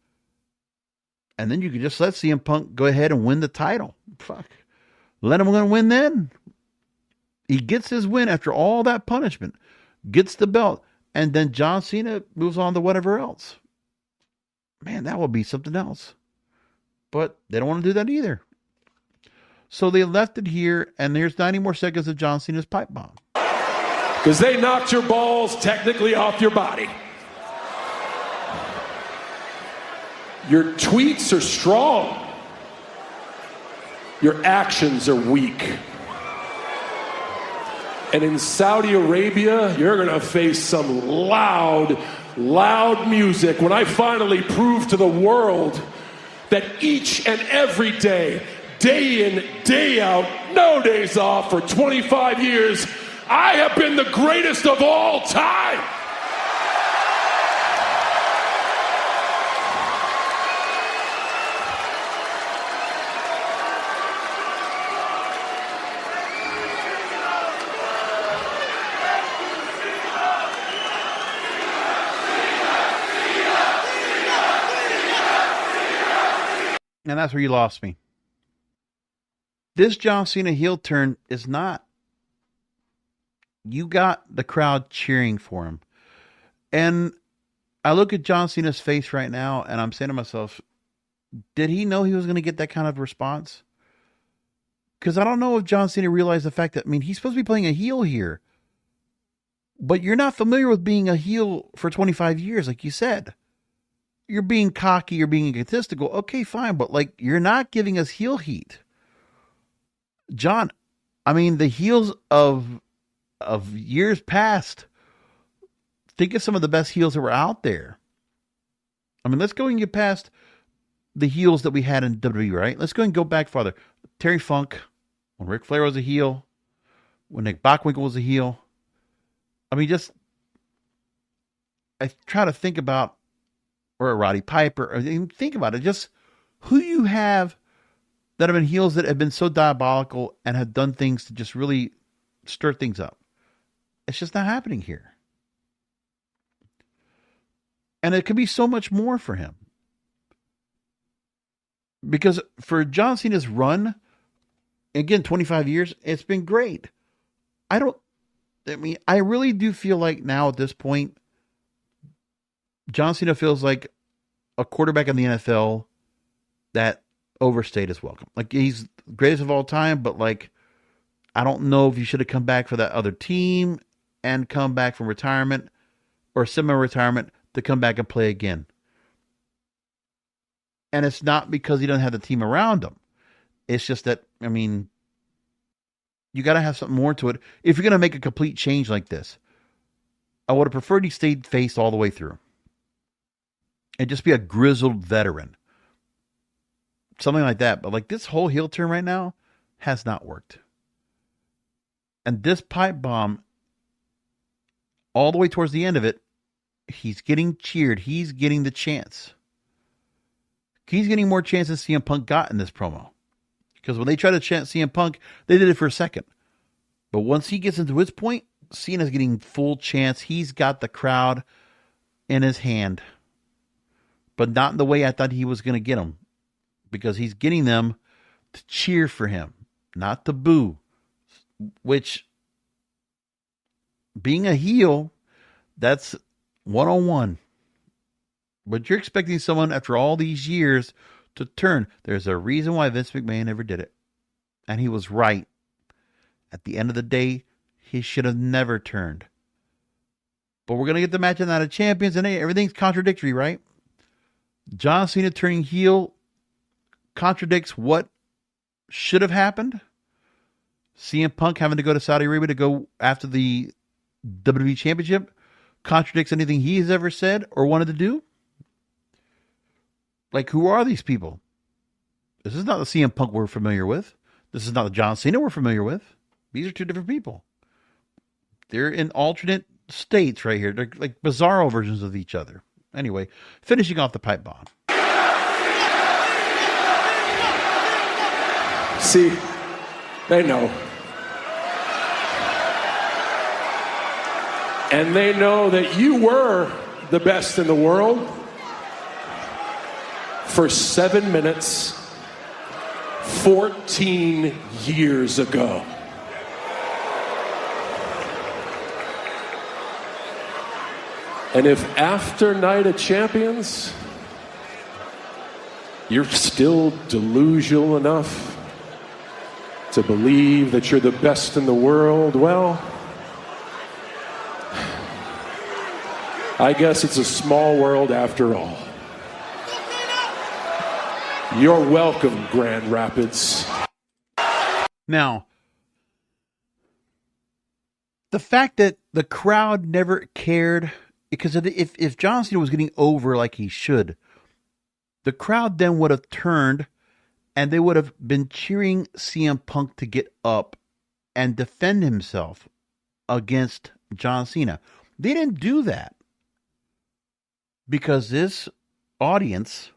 and then you can just let CM Punk go ahead and win the title. Fuck. Let him win then. He gets his win after all that punishment, gets the belt, and then John Cena moves on to whatever else. Man, that would be something else. But they don't want to do that either. So they left it here, and there's 90 more seconds of John Cena's pipe bomb. Because they knocked your balls technically off your body. Your tweets are strong. Your actions are weak. And in Saudi Arabia, you're going to face some loud music when I finally prove to the world that each and every day in, day out, no days off for 25 years, I have been the greatest of all time. And that's where you lost me. This John Cena heel turn is not. You got the crowd cheering for him. And I look at John Cena's face right now, and I'm saying to myself, did he know he was going to get that kind of response? Because I don't know if John Cena realized the fact that, he's supposed to be playing a heel here. But you're not familiar with being a heel for 25 years, like you said. You're being cocky, you're being egotistical. Okay, fine, but you're not giving us heel heat. John, the heels of years past, think of some of the best heels that were out there. Let's go and get past the heels that we had in WWE, right? Let's go and go back farther. Terry Funk, when Ric Flair was a heel, when Nick Bockwinkel was a heel. I try to think about, or Roddy Piper, or even think about it, just who you have that have been heels that have been so diabolical and have done things to just really stir things up. It's just not happening here. And it could be so much more for him. Because for John Cena's run, again, 25 years, it's been great. I really do feel like now at this point, John Cena feels like a quarterback in the NFL that overstayed his welcome. He's greatest of all time, but I don't know if you should have come back for that other team and come back from retirement or semi-retirement to come back and play again. And it's not because he doesn't have the team around him. It's just that, you got to have something more to it. If you're going to make a complete change like this, I would have preferred he stayed face all the way through. And just be a grizzled veteran. Something like that. But this whole heel turn right now has not worked. And this pipe bomb, all the way towards the end of it, he's getting cheered. He's getting the chance. He's getting more chance than CM Punk got in this promo. Because when they tried to chant CM Punk, they did it for a second. But once he gets into his point, Cena's getting full chance. He's got the crowd in his hand. But not in the way I thought he was going to get them. Because he's getting them to cheer for him, not to boo. Which, being a heel, that's 101. But you're expecting someone after all these years to turn. There's a reason why Vince McMahon never did it. And he was right. At the end of the day, he should have never turned. But we're going to get the match of Night of Champions, and everything's contradictory, right? John Cena turning heel contradicts what should have happened. CM Punk having to go to Saudi Arabia to go after the WWE Championship contradicts anything he has ever said or wanted to do? Like, who are these people? This is not the CM Punk we're familiar with. This is not the John Cena we're familiar with. These are two different people. They're in alternate states right here. They're like bizarro versions of each other. Anyway, finishing off the pipe bomb. See, they know. And they know that you were the best in the world for 7 minutes, 14 years ago. And if after Night of Champions, you're still delusional enough to believe that you're the best in the world, well, I guess it's a small world after all. You're welcome, Grand Rapids. Now, the fact that the crowd never cared, because if John Cena was getting over like he should, the crowd then would have turned and they would have been cheering CM Punk to get up and defend himself against John Cena. They didn't do that because this audience,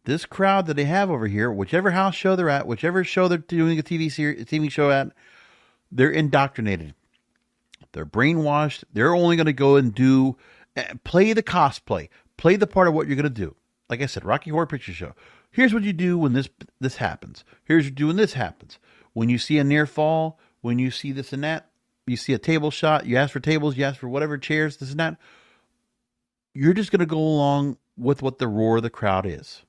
this crowd that they have over here, whichever house show they're at, whichever show they're doing a TV show at, they're indoctrinated. They're brainwashed. They're only going to go and play the cosplay, play the part of what you're going to do. Like I said, Rocky Horror Picture Show. Here's what you do when this happens. Here's what you do when this happens. When you see a near fall, when you see this and that, you see a table shot, you ask for tables, you ask for whatever chairs, this and that. You're just going to go along with what the roar of the crowd is.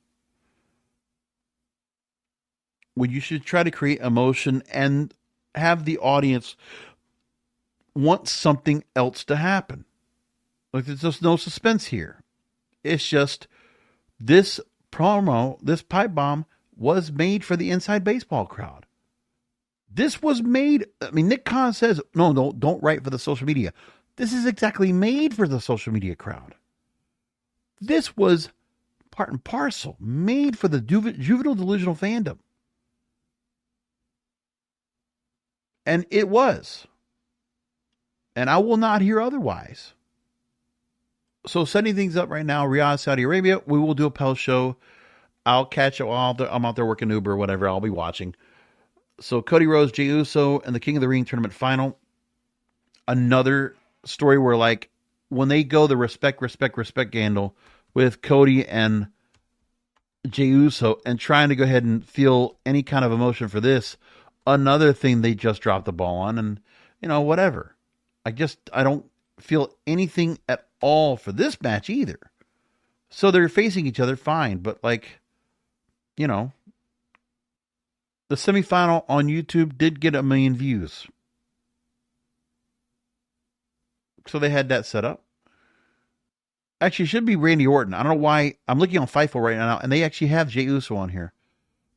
When you should try to create emotion and have the audience want something else to happen. Like, there's just no suspense here. It's just this promo, this pipe bomb was made for the Inside Baseball crowd. This was made, I mean, Nick Khan says, no, don't write for the social media. This is exactly made for the social media crowd. This was part and parcel, made for the juvenile delusional fandom. And it was. And I will not hear otherwise. So setting things up right now, Riyadh, Saudi Arabia, we will do a post show. I'll catch it while I'm out there working Uber or whatever. I'll be watching. So Cody Rhodes, Jey Uso, and the King of the Ring tournament final. Another story where, like, when they go the respect handle with Cody and Jey Uso and trying to go ahead and feel any kind of emotion for this, another thing they just dropped the ball on, and, whatever. I don't feel anything at all for this match either. So they're facing each other fine, but the semifinal on YouTube did get 1 million views. So they had that set up. Actually, it should be Randy Orton. I don't know why. I'm looking on Fightful right now, and they actually have Jey Uso on here.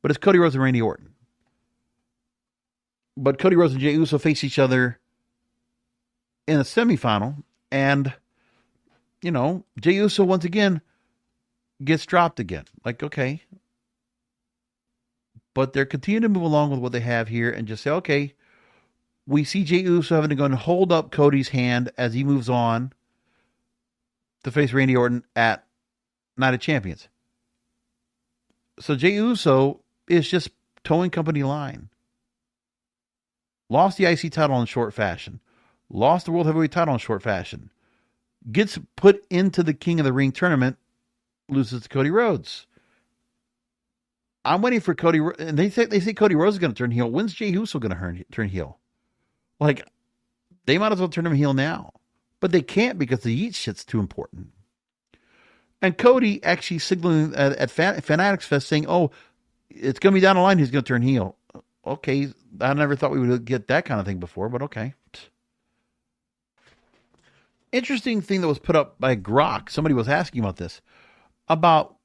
But it's Cody Rhodes and Randy Orton. But Cody Rhodes and Jey Uso face each other in a semifinal, and, Jey Uso once again gets dropped again. Like, okay. But they're continuing to move along with what they have here and just say, okay, we see Jey Uso having to go and hold up Cody's hand as he moves on to face Randy Orton at Night of Champions. So Jey Uso is just towing company line. Lost the IC title in short fashion. Lost the World Heavyweight title in short fashion. Gets put into the King of the Ring tournament. Loses to Cody Rhodes. I'm waiting for Cody, and they say Cody Rhodes is going to turn heel. When's Jey Uso going to turn heel? Like, they might as well turn him heel now. But they can't because the Yeet shit's too important. And Cody actually signaling at Fanatics Fest saying, oh, it's going to be down the line, he's going to turn heel. Okay, I never thought we would get that kind of thing before, but okay. Interesting thing that was put up by Grok. Somebody was asking about this. About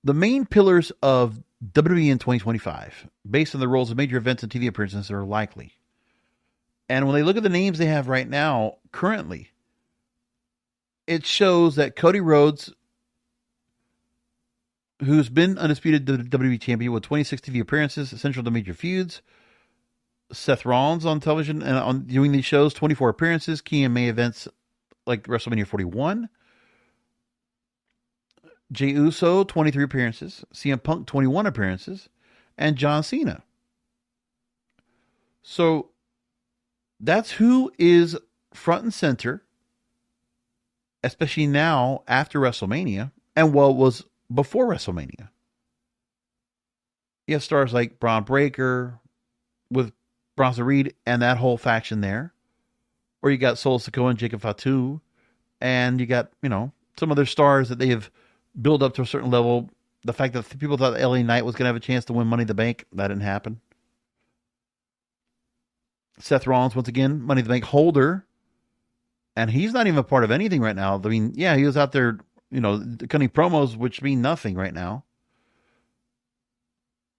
the main pillars of WWE in 2025, based on the roles of major events and TV appearances that are likely. And when they look at the names they have right now, currently, it shows that Cody Rhodes, who's been undisputed WWE Champion with 26 TV appearances, essential to major feuds. Seth Rollins on television and on doing these shows, 24 appearances, key in main events like WrestleMania 41. Jey Uso, 23 appearances. CM Punk, 21 appearances. And John Cena. So that's who is front and center, especially now after WrestleMania, and what was before WrestleMania. You have stars like Braun Breaker with Bronson Reed and that whole faction there. Or you got Solo Sikoa and Jacob Fatu. And you got, some other stars that they have built up to a certain level. The fact that people thought LA Knight was going to have a chance to win Money in the Bank, that didn't happen. Seth Rollins, once again, Money in the Bank holder. And he's not even a part of anything right now. I mean, yeah, he was out there, cutting promos, which mean nothing right now.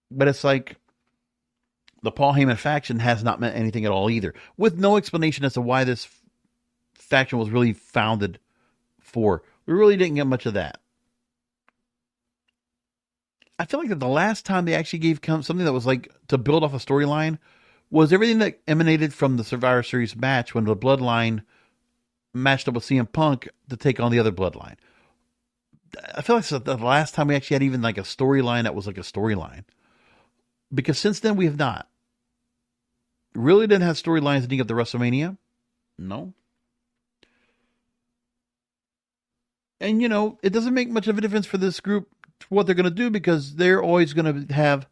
But it's like the Paul Heyman faction has not meant anything at all either, with no explanation as to why this faction was really founded for. We really didn't get much of that. I feel like that the last time they actually gave something that was like to build off a storyline was everything that emanated from the Survivor Series match when the Bloodline matched up with CM Punk to take on the other Bloodline. I feel like it's the last time we actually had even like a storyline that was like a storyline. Because since then we have not. Really didn't have storylines leading up to WrestleMania. No. And it doesn't make much of a difference for this group what they're going to do, because they're always going to have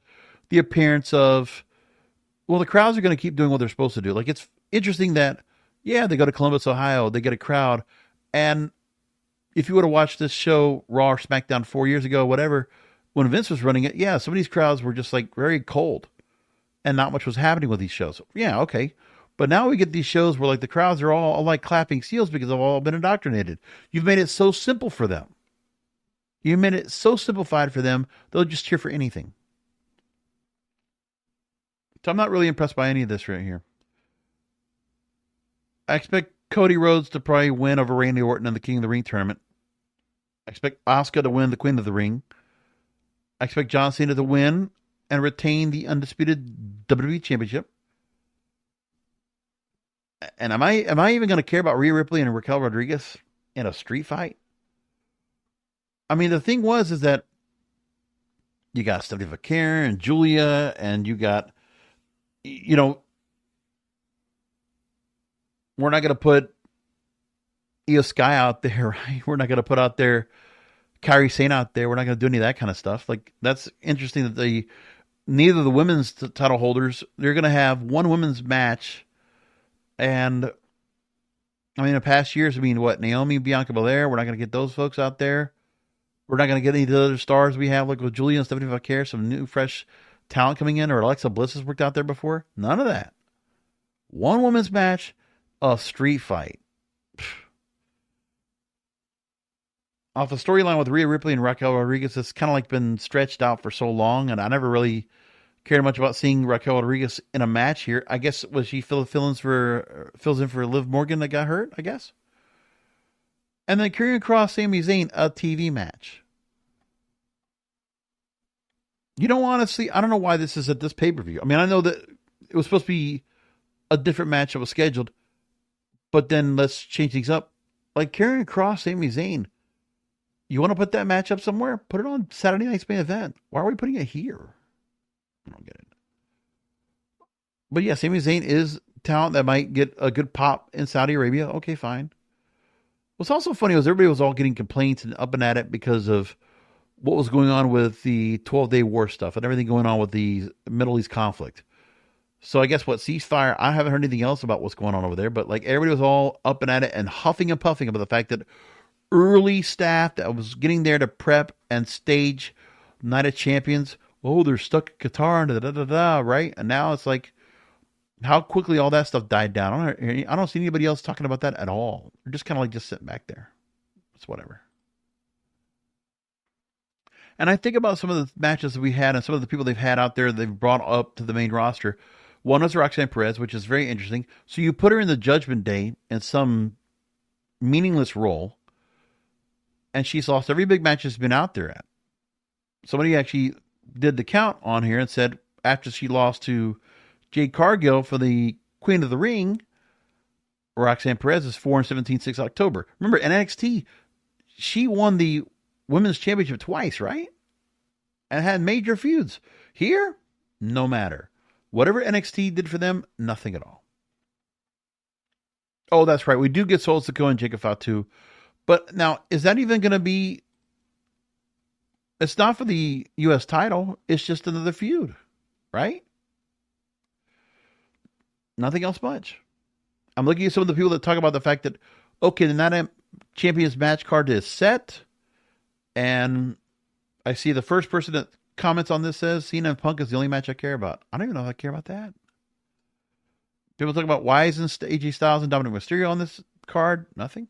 the appearance of, well, the crowds are going to keep doing what they're supposed to do. Like, it's interesting that, yeah, they go to Columbus, Ohio, they get a crowd. And if you would have watched this show, Raw or SmackDown 4 years ago, whatever, when Vince was running it, yeah, some of these crowds were just like very cold and not much was happening with these shows. Yeah, okay. But now we get these shows where like the crowds are all like clapping seals because they've all been indoctrinated. You've made it so simple for them. You made it so simplified for them, they'll just cheer for anything. So I'm not really impressed by any of this right here. I expect Cody Rhodes to probably win over Randy Orton in the King of the Ring tournament. I expect Asuka to win the Queen of the Ring. I expect John Cena to win and retain the undisputed WWE Championship. And am I even going to care about Rhea Ripley and Raquel Rodriguez in a street fight? I mean, the thing is that you got Stephanie McCarron and Julia, and you got, we're not going to put Io Sky out there, right? We're not going to put out there Kairi Sane out there. We're not going to do any of that kind of stuff. Like, that's interesting that neither of the women's title holders, they're going to have one women's match. And I mean, in past years, Naomi, Bianca Belair, we're not going to get those folks out there. We're not going to get any of the other stars we have, like with Julia and Stephanie McCarron, some new, fresh talent coming in, or Alexa Bliss has worked out there before. None of that. One women's match, a street fight. Off the storyline with Rhea Ripley and Raquel Rodriguez, it's kind of like been stretched out for so long, and I never really cared much about seeing Raquel Rodriguez in a match here. I guess, was she fills in for Liv Morgan that got hurt, I guess? And then Karrion Kross, Sami Zayn, a TV match. Honestly, I don't know why this is at this pay-per-view. I mean, I know that it was supposed to be a different match that was scheduled, but then let's change things up. Like Karrion Kross, Sami Zayn, you want to put that match up somewhere? Put it on Saturday Night's Main Event. Why are we putting it here? I don't get it. But yeah, Sami Zayn is talent that might get a good pop in Saudi Arabia. Okay, fine. What's also funny was everybody was all getting complaints and up and at it because of what was going on with the 12-day war stuff and everything going on with the Middle East conflict. So I guess ceasefire, I haven't heard anything else about what's going on over there, but like everybody was all up and at it and huffing and puffing about the fact that early staff that was getting there to prep and stage Night of Champions, they're stuck in Qatar, right? And now it's like, how quickly all that stuff died down. I don't see anybody else talking about that at all. They're just kind of like just sitting back there. It's whatever. And I think about some of the matches that we had and some of the people they've had out there they've brought up to the main roster. One was Roxanne Perez, which is very interesting. So you put her in the Judgment Day in some meaningless role, and she's lost every big match she's been out there at. Somebody actually did the count on here and said after she lost to Jade Cargill for the Queen of the Ring, Roxanne Perez is 4-17 6 October. Remember, NXT, she won the Women's Championship twice, right? And had major feuds. Here, no matter. Whatever NXT did for them, nothing at all. Oh, that's right. We do get Sol Sikoa and Jacob Fatu. But now, is that even going to be... It's not for the U.S. title. It's just another feud, right? Nothing else much. I'm looking at some of the people that talk about the fact that, okay, the Night Champions match card is set. And I see the first person that comments on this says Cena and Punk is the only match I care about. I don't even know if I care about that. People talk about why isn't AJ Styles and Dominic Mysterio on this card? Nothing.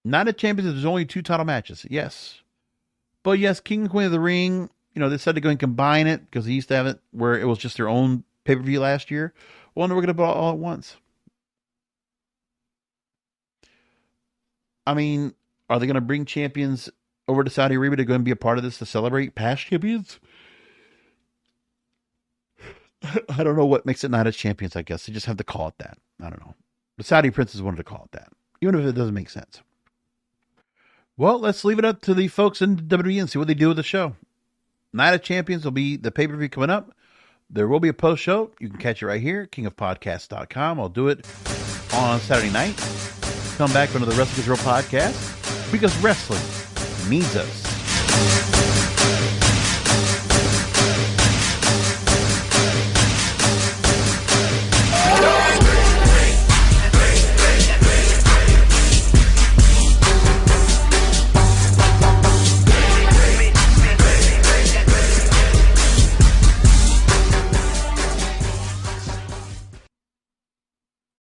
Night of Champions, there's only 2 title matches. Yes. But yes, King and Queen of the Ring, they decided to go and combine it because they used to have it where it was just their own pay-per-view last year. Well, now we're going to put it all at once. I mean, are they going to bring champions over to Saudi Arabia to go and be a part of this to celebrate past champions? I don't know what makes it Night of Champions, I guess. They just have to call it that. I don't know. The Saudi princes wanted to call it that, even if it doesn't make sense. Well, let's leave it up to the folks in WWE and see what they do with the show. Night of Champions will be the pay-per-view coming up. There will be a post-show. You can catch it right here, kingofpodcast.com. I'll do it on Saturday night. Come back for another Wrestling is Real podcast because wrestling needs us.